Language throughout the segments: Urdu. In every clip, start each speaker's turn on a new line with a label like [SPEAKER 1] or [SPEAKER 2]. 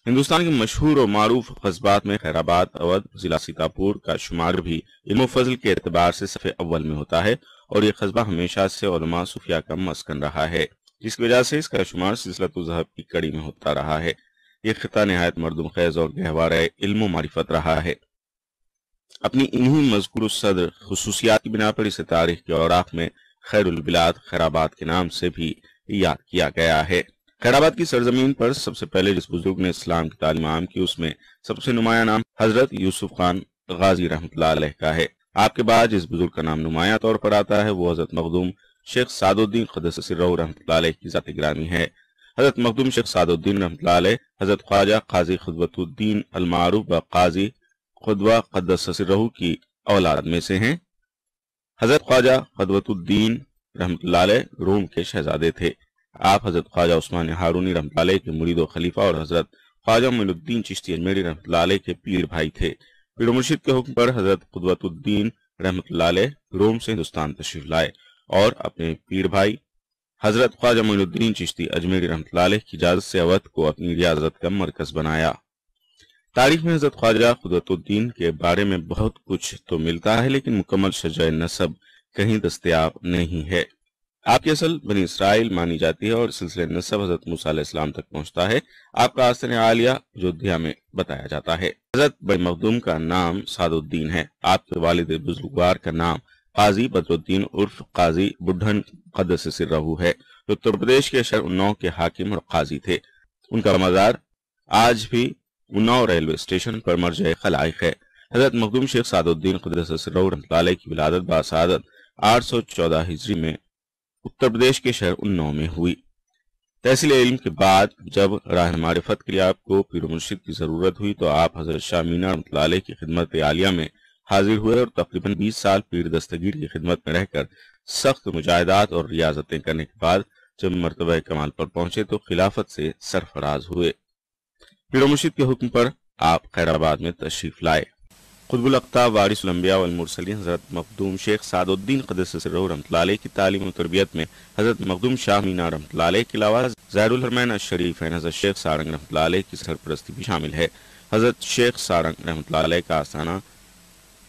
[SPEAKER 1] ہندوستان کے مشہور اور معروف قصبات میں خیرآباد اودھ ضلع سیتاپور کا شمار بھی علم و فضل کے اعتبار سے صف اول میں ہوتا ہے، اور یہ قصبہ ہمیشہ سے علماء صوفیاء کا مسکن رہا ہے، جس کی وجہ سے اس کا شمار سلسلۃ الذہب کی کڑی میں ہوتا رہا ہے۔ یہ خطہ نہایت مردم خیز اور گہوارہ علم و معرفت رہا ہے۔ اپنی انہی مذکور الصدر خصوصیات کی بنا پر اسے تاریخ کے اوراق میں خیر البلاد خیرآباد کے نام سے بھی یاد کیا گیا ہے۔ خیرآباد کی سرزمین پر سب سے پہلے جس بزرگ نے اسلام کی تعلیم عام کی، اس میں سب سے نمایاں نام حضرت یوسف خان غازی رحمۃ اللہ علیہ کا ہے۔ آپ کے بعد جس بزرگ کا نام نمایاں طور پر آتا ہے وہ حضرت مخدوم شیخ سعد الدین قدس سرہ رحمۃ اللہ علیہ کی ذات گرامی ہے۔ حضرت مخدوم شیخ سعد الدین رحمۃ اللہ علیہ حضرت خواجہ قاضی خدوۃ الدین المعروف بقاضی خدوہ قدس سرہ کی اولاد میں سے ہیں۔ حضرت خواجہ خدوۃ الدین رحمۃ اللہ علیہ روم کے شہزادے تھے۔ آپ حضرت خواجہ عثمان ہارونی رحمۃ اللہ علیہ کے مرید و خلیفہ اور حضرت خواجہ معین الدین چشتی اجمیری رحمۃ اللہ علیہ کے پیر بھائی تھے۔ پیر و مرشد کے حکم پر حضرت قدوۃ الدین رحمۃ اللہ علیہ روم سے ہندوستان تشریف لائے اور اپنے پیر بھائی حضرت خواجہ معین الدین چشتی اجمیری رحمۃ اللہ علیہ کی اجازت سے اودھ کو اپنی ریاضت کا مرکز بنایا۔ تاریخ میں حضرت خواجہ قدوۃ الدین کے بارے میں بہت کچھ تو ملتا ہے، لیکن مکمل شجرہ نسب کہیں دستیاب نہیں ہے۔ آپ کی اصل بنی اسرائیل مانی جاتی ہے اور سلسلہ نسب حضرت موسیٰ علیہ السلام تک پہنچتا ہے۔ آپ کا آستانہ عالیہ اجودھیا میں بتایا جاتا ہے۔ حضرت بڑے مخدوم کا نام سعد الدین ہے۔ آپ کے والد بزرگوار کا نام قاضی بدر الدین عرف قاضی بڈھن قدس سرہ ہے، جو اتر پردیش کے شہر اناؤ کے حاکم اور قاضی تھے۔ ان کا مزار آج بھی اناؤ ریلوے اسٹیشن پر مرجع خلائق ہے۔ حضرت مخدوم شیخ سعد الدین قدس سرہ رحمۃ اللہ علیہ کی ولادت باسعادت 814 ہجری میں اتر پردیش کے شہر اناؤ میں ہوئی۔ تحصیل علم کے بعد جب راہ معرفت کے لیے آپ کو پیر و مرشد کی ضرورت ہوئی تو آپ حضرت شاہ مینا رحمۃ اللہ علیہ کی خدمت عالیہ میں حاضر ہوئے اور تقریباً 20 سال پیر دستگیر کی خدمت میں رہ کر سخت مجاہدات اور ریاضتیں کرنے کے بعد جب مرتبہ کمال پر پہنچے تو خلافت سے سرفراز ہوئے۔ پیر و مرشد کے حکم پر آپ خیرآباد میں تشریف لائے۔ قطب الاقطاب وارث الانبیاء والمرسلین حضرت مخدوم شیخ سعد الدین قدس سرہ رحمۃ اللہ علیہ کی تعلیم و تربیت میں حضرت مخدوم شاہ مینا رحمۃ اللہ علیہ کے علاوہ ظاہر الحرمین الشریفین حضرت شیخ سارنگ رحمۃ اللہ علیہ کی سرپرستی بھی شامل ہے۔ حضرت شیخ سارنگ رحمۃ اللہ علیہ کا آستانہ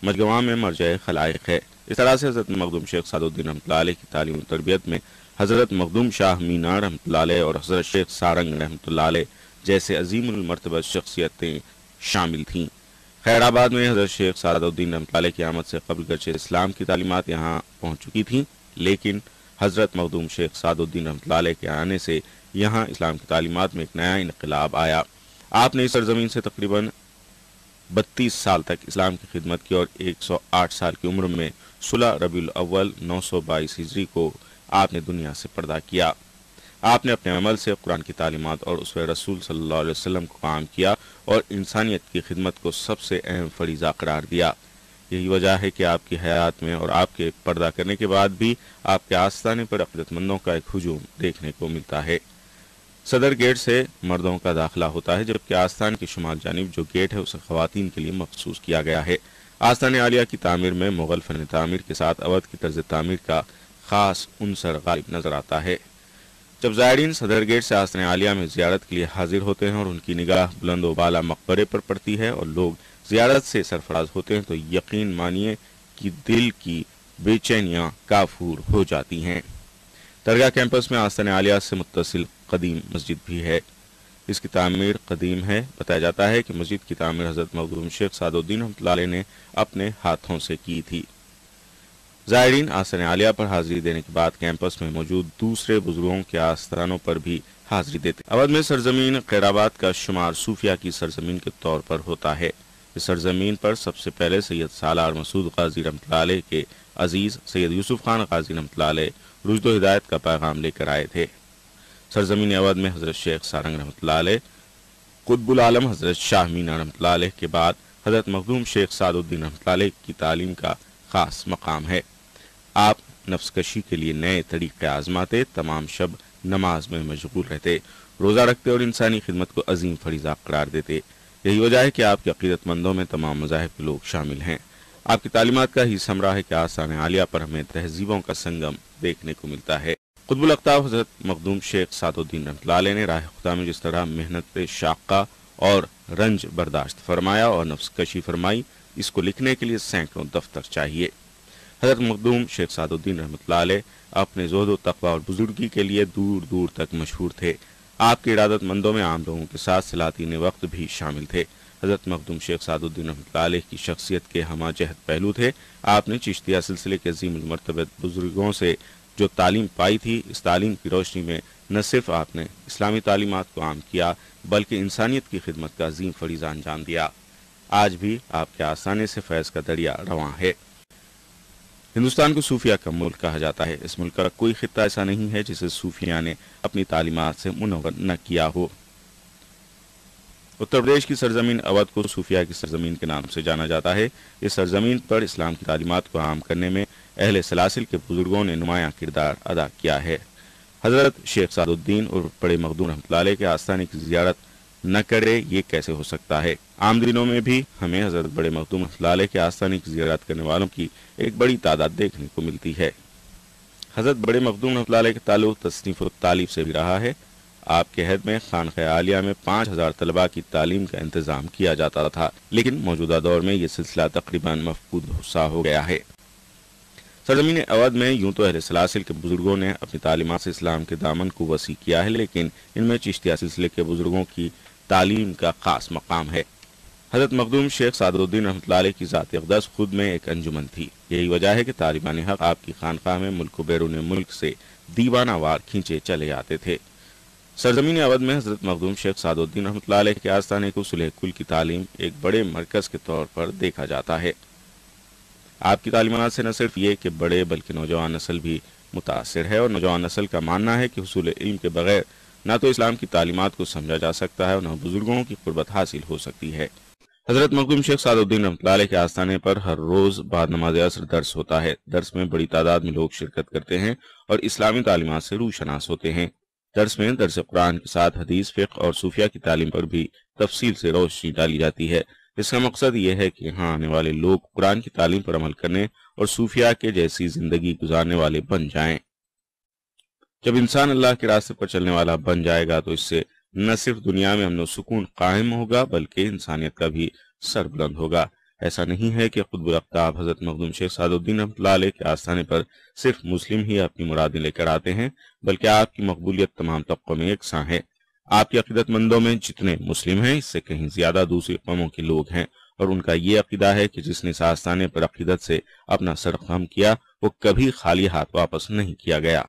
[SPEAKER 1] مجگواں میں مرجع خلائق ہے۔ اس طرح سے حضرت مخدوم شیخ سعد الدین رحمۃ اللہ علیہ کی تعلیم و تربیت میں حضرت مخدوم شاہ مینا رحمۃ اللہ علیہ اور حضرت شیخ سارنگ رحمۃ اللہ علیہ جیسے عظیم المرتبہ شخصیتیں شامل تھیں۔ خیرآباد میں حضرت شیخ سعد الدین رحمۃ اللہ علیہ کی آمد سے قبل گرچہ اسلام کی تعلیمات یہاں پہنچ چکی تھیں، لیکن حضرت مخدوم شیخ سعد الدین رحمۃ اللہ علیہ کے آنے سے یہاں اسلام کی تعلیمات میں ایک نیا انقلاب آیا۔ آپ نے اس سرزمین سے تقریباً 32 سال تک اسلام کی خدمت کی اور 108 سال کی عمر میں 16 ربیع الاول 922 ہجری کو آپ نے دنیا سے پردہ کیا۔ آپ نے اپنے عمل سے قرآن کی تعلیمات اور اسوہ رسول صلی اللہ علیہ وسلم کو قائم کیا اور انسانیت کی خدمت کو سب سے اہم فریضہ قرار دیا۔ یہی وجہ ہے کہ آپ کی حیات میں اور آپ کے پردہ کرنے کے بعد بھی آپ کے آستانے پر عقیدت مندوں کا ایک ہجوم دیکھنے کو ملتا ہے۔ صدر گیٹ سے مردوں کا داخلہ ہوتا ہے، جبکہ آستان کی شمال جانب جو گیٹ ہے اسے خواتین کے لیے مخصوص کیا گیا ہے۔ آستان عالیہ کی تعمیر میں مغل فن تعمیر کے ساتھ اودھ کی طرز تعمیر کا خاص عنصر غالب نظر آتا ہے۔ جب زائرین صدر گیٹ سے آستان عالیہ میں زیارت کے لیے حاضر ہوتے ہیں اور ان کی نگاہ بلند و بالا مقبرے پر پڑتی ہے اور لوگ زیارت سے سرفراز ہوتے ہیں تو یقین مانیے کہ دل کی بے چینیاں کافور ہو جاتی ہیں۔ درگاہ کیمپس میں آستان عالیہ سے متصل قدیم مسجد بھی ہے۔ اس کی تعمیر قدیم ہے۔ بتایا جاتا ہے کہ مسجد کی تعمیر حضرت مخدوم شیخ سعد الدین رحمۃ اللہ علیہ نے اپنے ہاتھوں سے کی تھی۔ زائرین آستان عالیہ پر حاضری دینے کے بعد کیمپس میں موجود دوسرے بزرگوں کے آستانوں پر بھی حاضری دیتے ہیں۔ اودھ میں سرزمین خیرآباد کا شمار صوفیہ کی سرزمین کے طور پر ہوتا ہے۔ اس سرزمین پر سب سے پہلے سید سالار مسعود غازی رحمۃ اللہ علیہ کے عزیز سید یوسف خان غازی رحمۃ اللہ علیہ رشد و ہدایت کا پیغام لے کر آئے تھے۔ سرزمین اودھ میں حضرت شیخ سارنگ رحمۃ اللہ علیہ، قطب العالم حضرت شاہ مینا رحمۃ اللہ علیہ کے بعد حضرت مخدوم شیخ سعد الدین رحمۃ اللہ علیہ کی تعلیم کا خاص مقام ہے۔ آپ نفس کشی کے لیے نئے طریقے آزماتے، تمام شب نماز میں مشغول رہتے، روزہ رکھتے اور انسانی خدمت کو عظیم فریضہ قرار دیتے۔ یہی وجہ ہے کہ آپ کے عقیدت مندوں میں تمام مذاہب کے لوگ شامل ہیں۔ آپ کی تعلیمات کا ہی ثمرہ ہے کہ آستان عالیہ پر ہمیں تہذیبوں کا سنگم دیکھنے کو ملتا ہے۔ قطب الاقطاب حضرت مخدوم شیخ سعد الدین رحمۃ اللہ علیہ نے راہ خدا میں جس طرح محنت شاقہ اور رنج برداشت فرمایا اور نفس کشی فرمائی، اس کو لکھنے کے لیے سینکڑوں دفتر چاہیے۔ حضرت مخدوم شیخ سعد الدین رحمۃ اللہ علیہ اپنے زہد و تقوی اور بزرگی کے لیے دور دور تک مشہور تھے۔ آپ کے ارادت مندوں میں عام لوگوں کے ساتھ سلاطین وقت بھی شامل تھے۔ حضرت مخدوم شیخ سعد الدین رحمۃ اللہ علیہ کی شخصیت کے ہمہ جہت پہلو تھے۔ آپ نے چشتیہ سلسلے کے عظیم المرتبت بزرگوں سے جو تعلیم پائی تھی، اس تعلیم کی روشنی میں نہ صرف آپ نے اسلامی تعلیمات کو عام کیا بلکہ انسانیت کی خدمت کا عظیم فریضہ انجام دیا۔ آج بھی آپ کے آستانے سے فیض کا دریا رواں ہے۔ ہندوستان کو صوفیہ کا ملک کہا جاتا ہے۔ اس ملک کا کوئی خطہ ایسا نہیں ہے جسے صوفیہ نے اپنی تعلیمات سے منور نہ کیا ہو۔ اتر پردیش کی سرزمین اودھ کو صوفیہ کی سرزمین کے نام سے جانا جاتا ہے۔ اس سرزمین پر اسلام کی تعلیمات کو عام کرنے میں اہل سلاسل کے بزرگوں نے نمایاں کردار ادا کیا ہے۔ حضرت شیخ سعد الدین اور بڑے مخدوم رحمۃ اللہ علیہ کے آستانے کی زیارت نہ کرے یہ کیسے ہو سکتا ہے؟ عام دنوں میں بھی ہمیں حضرت بڑے مخدوم رحمۃ اللہ علیہ کے آستانے کی زیارت کرنے والوں کی ایک بڑی تعداد دیکھنے کو ملتی ہے۔ حضرت بڑے مخدوم رحمۃ اللہ علیہ کے تعلق تصنیف و تعلیف سے بھی رہا ہے۔ آپ کے عہد میں خانقاہ عالیہ میں 5000 طلباء کی تعلیم کا انتظام کیا جاتا تھا، لیکن موجودہ دور میں یہ سلسلہ تقریباً مفقود سا ہو گیا ہے۔ سرزمین اودھ میں یوں تو اہل سلاسل کے بزرگوں نے اپنی تعلیمات سے اسلام کے دامن کو وسیع کیا ہے، لیکن ان میں چشتیہ سلسلے کے بزرگوں کی تعلیم کا خاص مقام ہے۔ حضرت مخدوم شیخ سعد الدین رحمۃ اللہ علیہ کی ذات اقدس خود میں ایک انجمن تھی۔ یہی وجہ ہے کہ طالبان حق آپ کی خانقاہ میں ملک و بیرون ملک سے دیوانہ وار کھینچے چلے آتے تھے۔ سرزمین اودھ میں حضرت مخدوم شیخ سعد الدین رحمۃ اللہ علیہ کے آستانے کو صلح کل کی تعلیم ایک بڑے مرکز کے طور پر دیکھا جاتا ہے۔ آپ کی تعلیمات سے نہ صرف یہ کہ بڑے بلکہ نوجوان نسل بھی متاثر ہے، اور نوجوان نسل کا ماننا ہے کہ حصول علم کے بغیر نہ تو اسلام کی تعلیمات کو سمجھا جا سکتا ہے اور نہ بزرگوں کی قربت حاصل ہو سکتی ہے۔ حضرت مخدوم شیخ سعد الدین رحمۃ اللہ علیہ کے آستانے پر ہر روز بعد نماز عصر درس ہوتا ہے۔ درس میں بڑی تعداد میں لوگ شرکت کرتے ہیں اور اسلامی تعلیمات سے روشناس ہوتے ہیں۔ درس میں درس قرآن کے ساتھ حدیث، فقہ اور صوفیہ کی تعلیم پر بھی تفصیل سے روشنی ڈالی جاتی ہے۔ اس کا مقصد یہ ہے کہ یہاں آنے والے لوگ قرآن کی تعلیم پر عمل کرنے اور صوفیہ کے جیسی زندگی گزارنے والے بن جائیں۔ جب انسان اللہ کے راستے پر چلنے والا بن جائے گا تو اس سے نہ صرف دنیا میں امن و سکون قائم ہوگا بلکہ انسانیت کا بھی سر بلند ہوگا۔ ایسا نہیں ہے کہ قطب الاقطاب حضرت مخدوم شیخ سعد الدین رحمۃ اللہ علیہ کے آستانے پر صرف مسلم ہی اپنی مرادیں لے کر آتے ہیں، بلکہ آپ کی مقبولیت تمام طبقوں میں یکساں ہے۔ آپ کے عقیدت مندوں میں جتنے مسلم ہیں اس سے کہیں زیادہ دوسری قوموں کے لوگ ہیں، اور ان کا یہ عقیدہ ہے کہ جس نے اس آستانے پر عقیدت سے اپنا سر خم کیا وہ کبھی خالی ہاتھ واپس نہیں کیا گیا۔